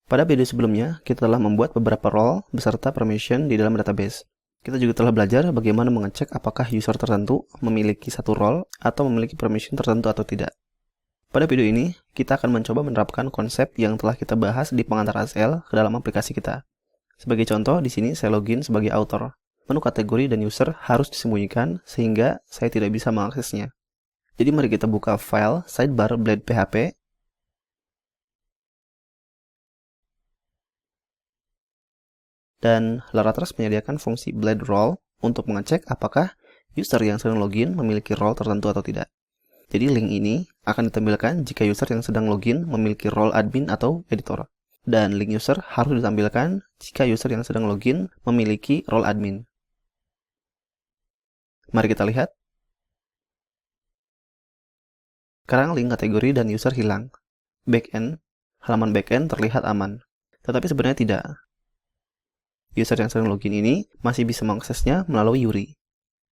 Pada video sebelumnya, kita telah membuat beberapa role beserta permission di dalam database. Kita juga telah belajar bagaimana mengecek apakah user tertentu memiliki satu role atau memiliki permission tertentu atau tidak. Pada video ini, kita akan mencoba menerapkan konsep yang telah kita bahas di pengantar ACL ke dalam aplikasi kita. Sebagai contoh, di sini saya login sebagai author. Menu kategori dan user harus disembunyikan sehingga saya tidak bisa mengaksesnya. Jadi mari kita buka file sidebar blade PHP. Dan Laratrace menyediakan fungsi blade role untuk mengecek apakah user yang sedang login memiliki role tertentu atau tidak. Jadi link ini akan ditampilkan jika user yang sedang login memiliki role admin atau editor. Dan link user harus ditampilkan jika user yang sedang login memiliki role admin. Mari kita lihat. Sekarang link kategori dan user hilang. Halaman backend terlihat aman. Tetapi sebenarnya tidak. User yang sedang login ini masih bisa mengaksesnya melalui URI.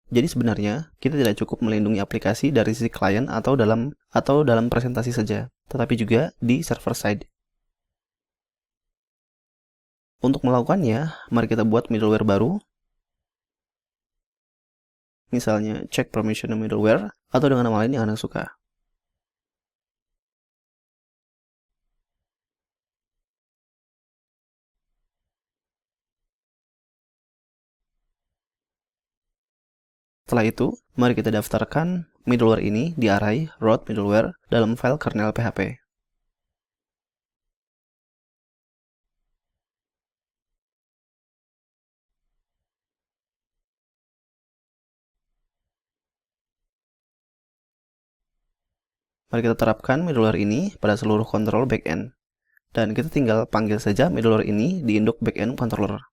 Jadi sebenarnya, kita tidak cukup melindungi aplikasi dari sisi klien atau dalam presentasi saja, tetapi juga di server side. Untuk melakukannya, mari kita buat middleware baru. Misalnya, check permission middleware, atau dengan nama lain yang Anda suka. Setelah itu, mari kita daftarkan middleware ini di array root middleware dalam file kernel PHP. Mari kita terapkan middleware ini pada seluruh kontrol backend. Dan kita tinggal panggil saja middleware ini di induk backend controller.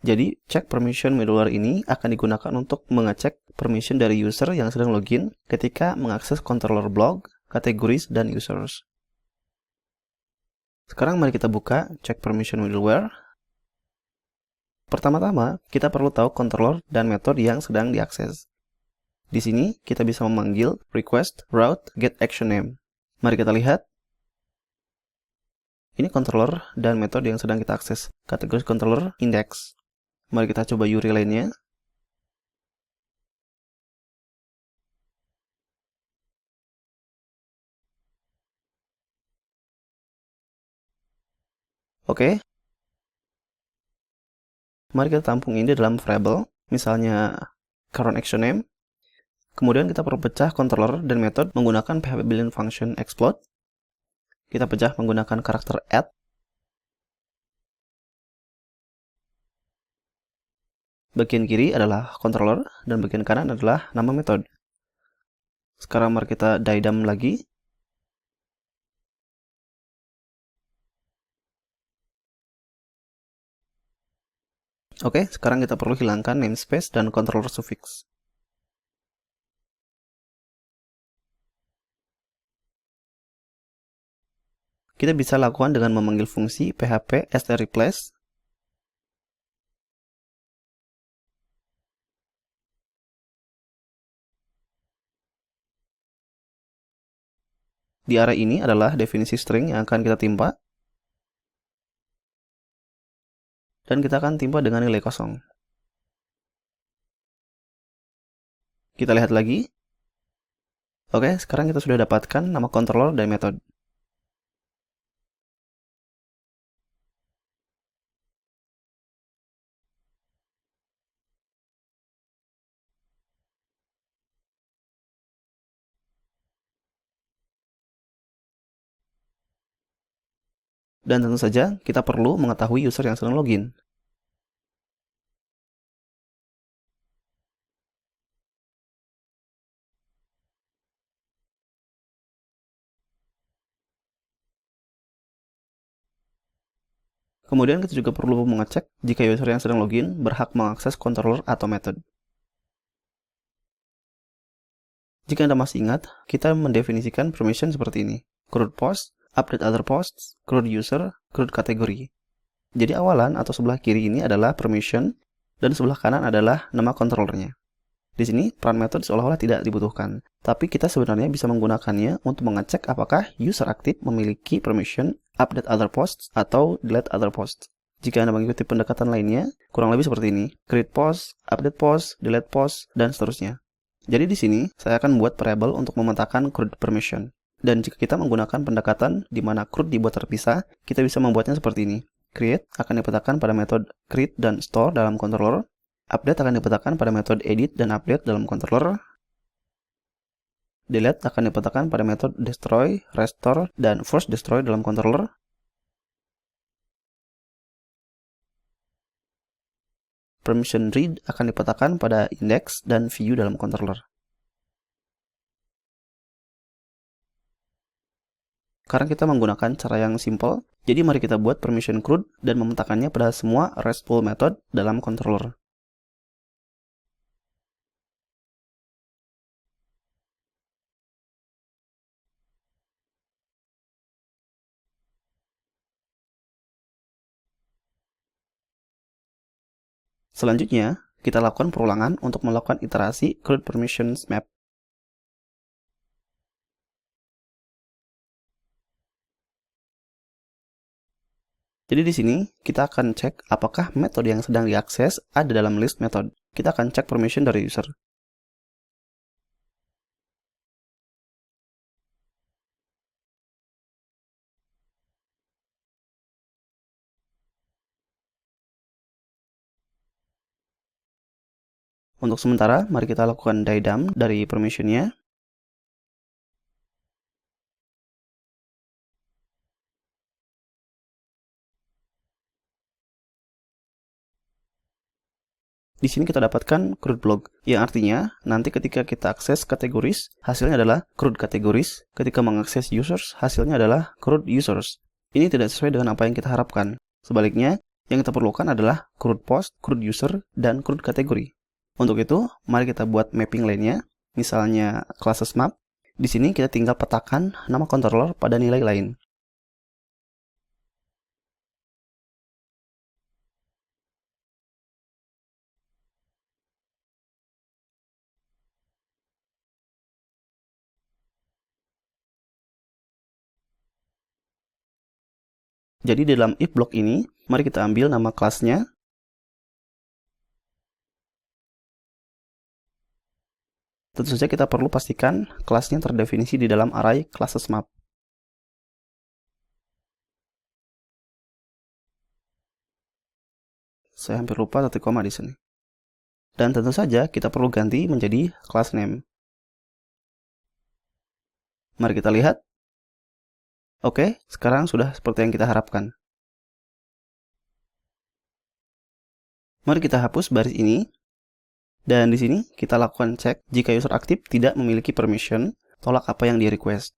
Jadi, check permission middleware ini akan digunakan untuk mengecek permission dari user yang sedang login ketika mengakses controller blog, categories, dan users. Sekarang mari kita buka check permission middleware. Pertama-tama, kita perlu tahu controller dan metode yang sedang diakses. Di sini, kita bisa memanggil request route get action name. Mari kita lihat. Ini controller dan metode yang sedang kita akses. Kategori controller index. Mari kita coba URI lainnya. Oke. Mari kita tampung ini dalam variable, misalnya current action name. Kemudian kita perlu pecah controller dan metode menggunakan PHP built-in function explode. Kita pecah menggunakan karakter add. Bagian kiri adalah controller dan bagian kanan adalah nama metode. Sekarang mari kita diadem lagi. Oke, sekarang kita perlu hilangkan namespace dan controller suffix. Kita bisa lakukan dengan memanggil fungsi php strreplace. Di array ini adalah definisi string yang akan kita timpa. Dan kita akan timpa dengan nilai kosong. Kita lihat lagi. Oke, sekarang kita sudah dapatkan nama controller dan metode. Dan tentu saja, kita perlu mengetahui user yang sedang login. Kemudian kita juga perlu mengecek jika user yang sedang login berhak mengakses controller atau metode. Jika Anda masih ingat, kita mendefinisikan permission seperti ini. CRUD post, update other posts, CRUD user, CRUD kategori. Jadi awalan atau sebelah kiri ini adalah permission dan sebelah kanan adalah nama controllernya. Di sini peran method seolah-olah tidak dibutuhkan, tapi kita sebenarnya bisa menggunakannya untuk mengecek apakah user aktif memiliki permission update other posts atau delete other posts. Jika Anda mengikuti pendekatan lainnya, kurang lebih seperti ini: create post, update post, delete post, dan seterusnya. Jadi di sini saya akan membuat variabel untuk memetakan CRUD permission. Dan jika kita menggunakan pendekatan di mana CRUD dibuat terpisah, kita bisa membuatnya seperti ini. Create akan dipetakan pada metode create dan store dalam controller. Update akan dipetakan pada metode edit dan update dalam controller. Delete akan dipetakan pada metode destroy, restore, dan force destroy dalam controller. Permission read akan dipetakan pada index dan view dalam controller. Sekarang kita menggunakan cara yang simple, jadi mari kita buat permission CRUD dan memetakannya pada semua RESTful method dalam controller. Selanjutnya, kita lakukan perulangan untuk melakukan iterasi CRUD permissions map. Jadi di sini kita akan cek apakah metode yang sedang diakses ada dalam list method. Kita akan cek permission dari user. Untuk sementara, mari kita lakukan die-dump dari permissionnya. Di sini kita dapatkan CRUD block, yang artinya nanti ketika kita akses kategoris, hasilnya adalah CRUD kategoris. Ketika mengakses users, hasilnya adalah CRUD users. Ini tidak sesuai dengan apa yang kita harapkan. Sebaliknya, yang kita perlukan adalah CRUD post, CRUD user, dan CRUD kategori. Untuk itu, mari kita buat mapping lainnya, misalnya classes map. Di sini kita tinggal petakan nama controller pada nilai lain. Jadi di dalam if block ini, mari kita ambil nama kelasnya. Tentu saja kita perlu pastikan kelasnya terdefinisi di dalam array classes map. Saya hampir lupa titik koma di sini. Dan tentu saja kita perlu ganti menjadi class name. Mari kita lihat. Oke, sekarang sudah seperti yang kita harapkan. Mari kita hapus baris ini. Dan di sini kita lakukan cek jika user aktif tidak memiliki permission, tolak apa yang di request.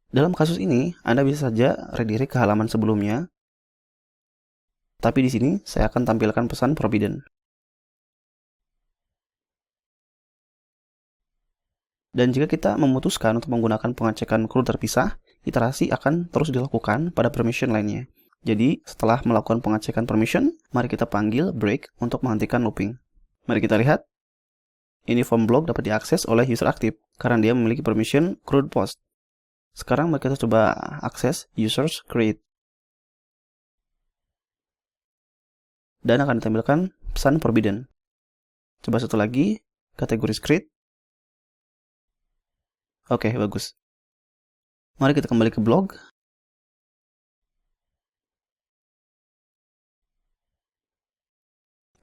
Dalam kasus ini, Anda bisa saja redirect ke halaman sebelumnya, tapi di sini saya akan tampilkan pesan forbidden. Dan jika kita memutuskan untuk menggunakan pengecekan CRUD terpisah, iterasi akan terus dilakukan pada permission lainnya. Jadi, setelah melakukan pengecekan permission, mari kita panggil break untuk menghentikan looping. Mari kita lihat. Ini form block dapat diakses oleh user aktif, karena dia memiliki permission CRUD post. Sekarang mari kita coba akses users create. Dan akan ditampilkan pesan forbidden. Coba satu lagi, kategori create. Oke, bagus. Mari kita kembali ke blog.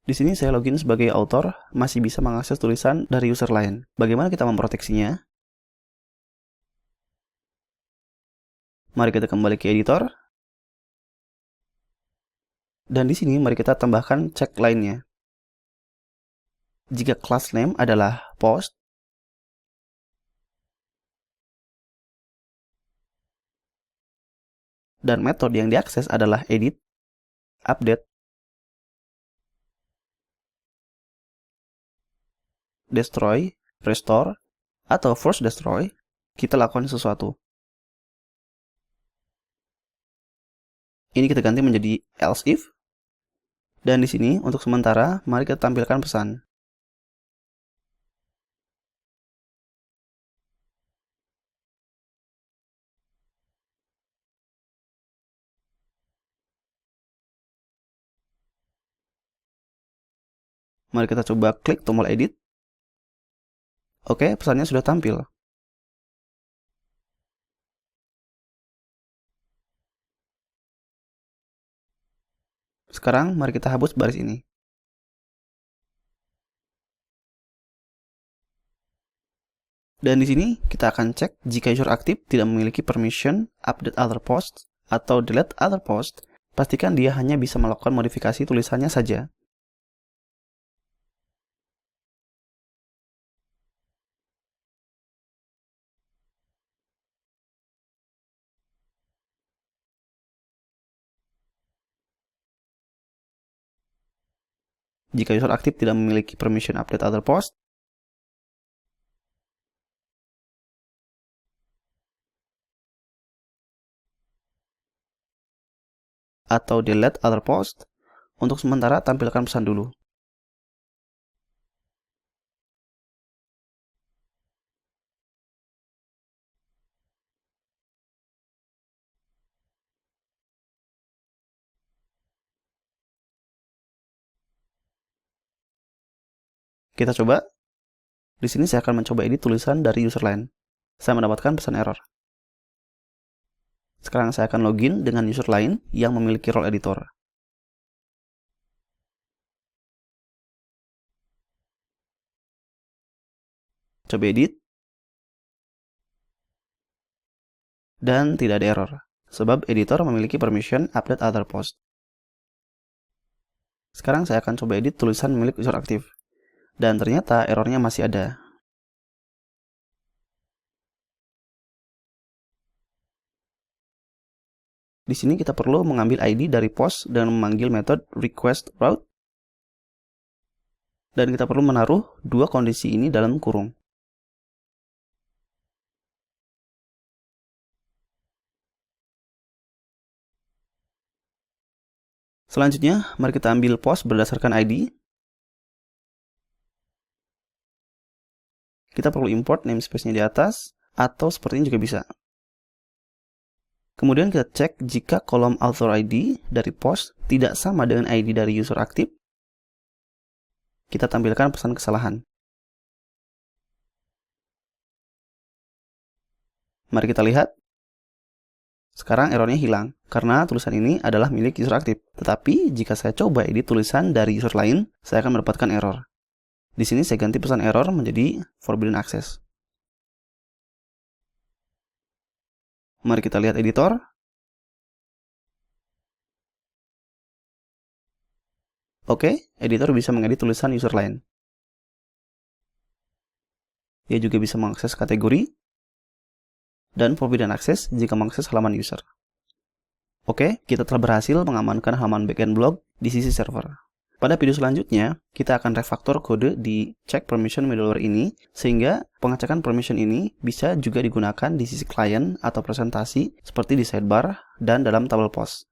Di sini saya login sebagai author, masih bisa mengakses tulisan dari user lain. Bagaimana kita memproteksinya? Mari kita kembali ke editor. Dan di sini mari kita tambahkan cek lainnya. Jika class name adalah post, Dan metode yang diakses adalah edit, update, destroy, restore, atau force destroy. Kita lakukan sesuatu. Ini kita ganti menjadi else if. Dan di sini untuk sementara mari kita tampilkan pesan. Mari kita coba klik tombol edit. Oke, pesannya sudah tampil. Sekarang mari kita hapus baris ini. Dan di sini kita akan cek jika user aktif tidak memiliki permission update other posts atau delete other posts, pastikan dia hanya bisa melakukan modifikasi tulisannya saja. Jika user aktif tidak memiliki permission update other post, atau delete other post, untuk sementara tampilkan pesan dulu. Kita coba. Di sini saya akan mencoba edit tulisan dari user lain. Saya mendapatkan pesan error. Sekarang saya akan login dengan user lain yang memiliki role editor. Coba edit. Dan tidak ada error, sebab editor memiliki permission update other post. Sekarang saya akan coba edit tulisan milik user aktif. Dan ternyata errornya masih ada. Di sini kita perlu mengambil ID dari post dan memanggil metode request route. Dan kita perlu menaruh dua kondisi ini dalam kurung. Selanjutnya, mari kita ambil post berdasarkan ID. Kita perlu import namespace-nya di atas, atau seperti ini juga bisa. Kemudian kita cek jika kolom author ID dari post tidak sama dengan ID dari user aktif. Kita tampilkan pesan kesalahan. Mari kita lihat. Sekarang errornya hilang, karena tulisan ini adalah milik user aktif. Tetapi, jika saya coba edit tulisan dari user lain, saya akan mendapatkan error. Di sini saya ganti pesan error menjadi forbidden access. Mari kita lihat editor. Oke, editor bisa mengedit tulisan user lain. Dia juga bisa mengakses kategori dan forbidden access jika mengakses halaman user. Oke, kita telah berhasil mengamankan halaman backend blog di sisi server. Pada video selanjutnya, kita akan refaktor kode di check permission middleware ini, sehingga pengecekan permission ini bisa juga digunakan di sisi klien atau presentasi seperti di sidebar dan dalam tabel post.